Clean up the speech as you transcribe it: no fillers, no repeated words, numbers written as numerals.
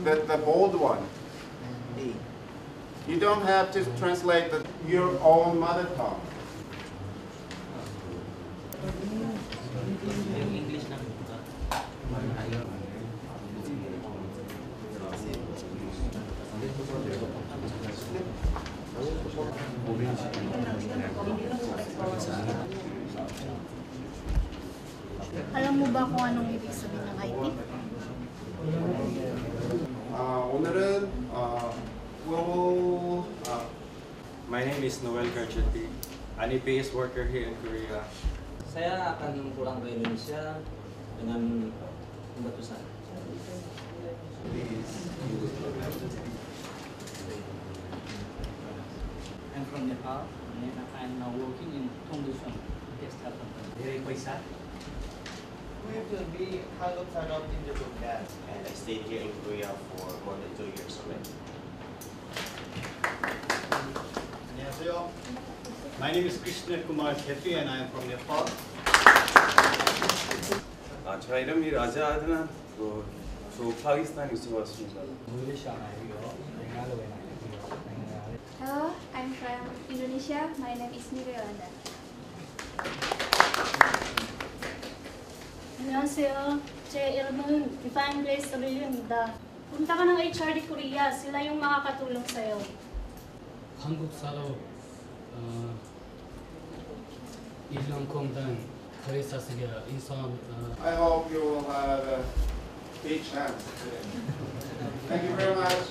the bold one. You don't have to translate your own mother tongue. English lang. Alam mo ba kung anong ibig sabihin ng IT? 오늘은 global. My name is Noel Garcetti. I'm a base worker here in Korea. Saya akan pulang ke Indonesia dengan pembatasan. I'm from Nepal and I'm now working in Tongduson textile company. Dari Paisa. We will be Hanguk Sanok in the Bukit, and I stayed here in Korea for more than 2 years already. 안녕하세요. My name is Krishna Kumar Khetri and I am from Nepal. 저 이름이 라자 아드난. 저 파키스탄에서 왔습니다. Hello, I'm from Indonesia. My name is Mira Yolanda. 안녕하세요. 제 이름은 Divine Grace Aurelio입니다. punta ka ng HRD Korea. Sila yung makakatulong sa'yo. 한국사로 1년 공단 거래사스가 인수합니다. I hope you will have a big chance. Thank you very much.